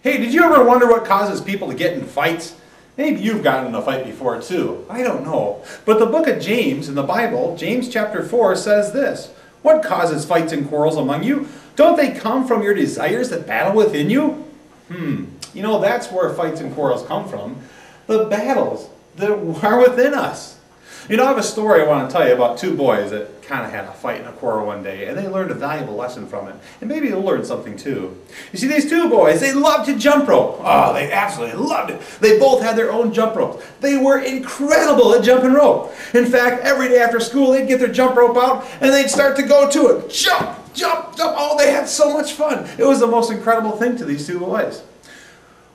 Hey, did you ever wonder what causes people to get in fights? Maybe you've gotten in a fight before too. I don't know. But the book of James in the Bible, James chapter 4, says this. What causes fights and quarrels among you? Don't they come from your desires that battle within you? You know, that's where fights and quarrels come from. The battles that are within us. You know, I have a story I want to tell you about two boys that kind of had a fight and a quarrel one day, and they learned a valuable lesson from it. And maybe you'll learn something too. You see, these two boys, they loved to jump rope. Oh, they absolutely loved it. They both had their own jump ropes. They were incredible at jumping rope. In fact, every day after school, they'd get their jump rope out, and they'd start to go to it. Jump, jump, jump. Oh, they had so much fun. It was the most incredible thing to these two boys.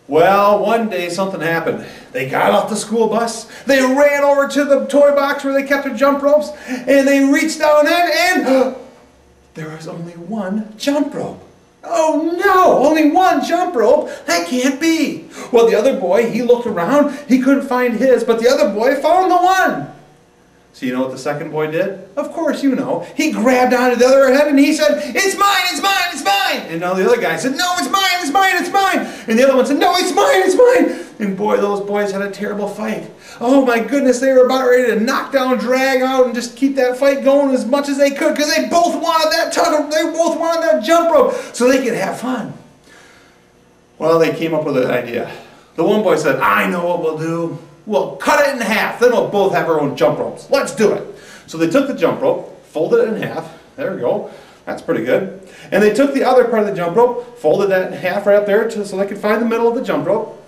Well, one day something happened. They got off the school bus, they ran over to the toy box where they kept their jump ropes, and they reached down in and there was only one jump rope. Oh no, only one jump rope? That can't be. Well, the other boy, he looked around, he couldn't find his, but the other boy found the one. So you know what the second boy did? Of course you know. He grabbed onto the other head and he said, "It's mine, it's mine, it's mine!" And now the other guy said, "No, it's mine, it's mine, it's mine!" And the other one said, "No, it's mine, it's mine!" And boy, those boys had a terrible fight. Oh my goodness, they were about ready to knock down, drag out, and just keep that fight going as much as they could because they both wanted that they both wanted that jump rope so they could have fun. Well, they came up with an idea. The one boy said, "I know what we'll do. We'll cut it in half. Then we'll both have our own jump ropes. Let's do it." So they took the jump rope, folded it in half. There we go. That's pretty good. And they took the other part of the jump rope, folded that in half right up there so they could find the middle of the jump rope.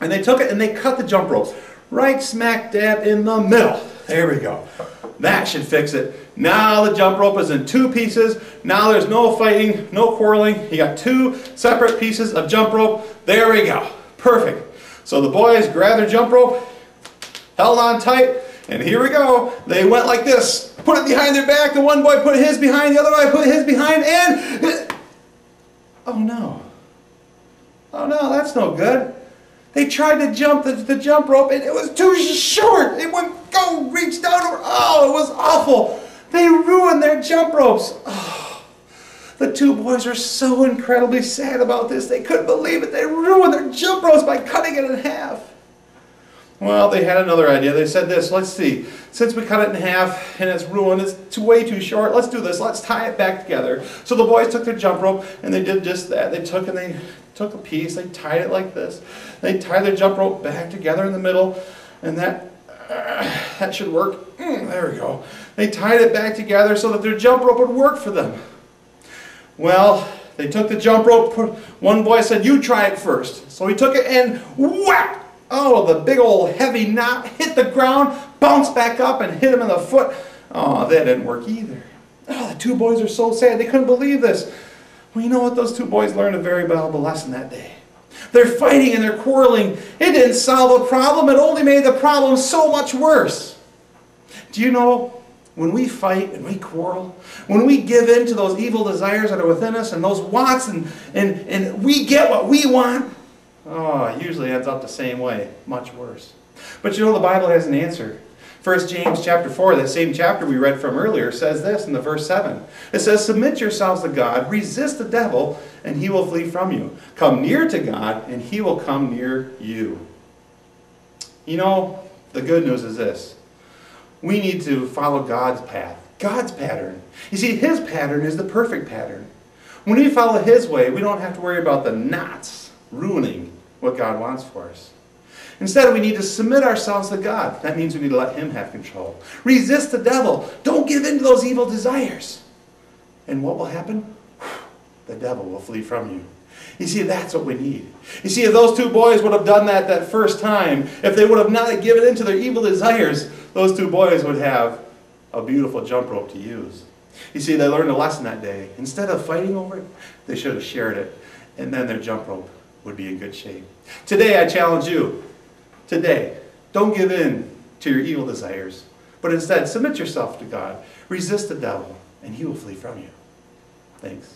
And they took it and they cut the jump ropes right smack dab in the middle. There we go. That should fix it. Now the jump rope is in two pieces. Now there's no fighting, no quarreling. You got two separate pieces of jump rope. There we go. Perfect. So the boys grabbed their jump rope, held on tight, and here we go. They went like this. Put it behind their back. The one boy put his behind, the other boy put his behind, and oh no. Oh no, that's no good. They tried to jump the jump rope and it was too short. It wouldn't go reach down. Oh, it was awful. They ruined their jump ropes. Oh, the two boys are so incredibly sad about this. They couldn't believe it. They ruined their jump ropes by cutting it in half. Well, they had another idea. They said this, let's see, since we cut it in half and it's ruined, it's way too short, let's do this, let's tie it back together. So the boys took their jump rope and they did just that. They took a piece, they tied it like this. They tied their jump rope back together in the middle, and that should work. There we go. They tied it back together so that their jump rope would work for them. Well, they took the jump rope, one boy said, "You try it first." So he took it and whack! Oh, the big old heavy knot hit the ground, bounced back up and hit him in the foot. Oh, that didn't work either. Oh, the two boys are so sad. They couldn't believe this. Well, you know what? Those two boys learned a very valuable lesson that day. They're fighting and they're quarreling. It didn't solve a problem. It only made the problem so much worse. Do you know, when we fight and we quarrel, when we give in to those evil desires that are within us and those wants and we get what we want, oh, it usually ends up the same way, much worse. But you know, the Bible has an answer. 1 James chapter 4, that same chapter we read from earlier, says this in the verse 7. It says, "Submit yourselves to God, resist the devil, and he will flee from you. Come near to God, and he will come near you." You know, the good news is this. We need to follow God's path, God's pattern. You see, his pattern is the perfect pattern. When we follow his way, we don't have to worry about the knots ruining what God wants for us. Instead, we need to submit ourselves to God. That means we need to let him have control. Resist the devil. Don't give in to those evil desires. And what will happen? The devil will flee from you. You see, that's what we need. You see, if those two boys would have done that first time, if they would have not given in to their evil desires, those two boys would have a beautiful jump rope to use. You see, they learned a lesson that day. Instead of fighting over it, they should have shared it. And then their jump rope would be in good shape. Today, I challenge you. Today, don't give in to your evil desires, but instead submit yourself to God. Resist the devil, and he will flee from you. Thanks.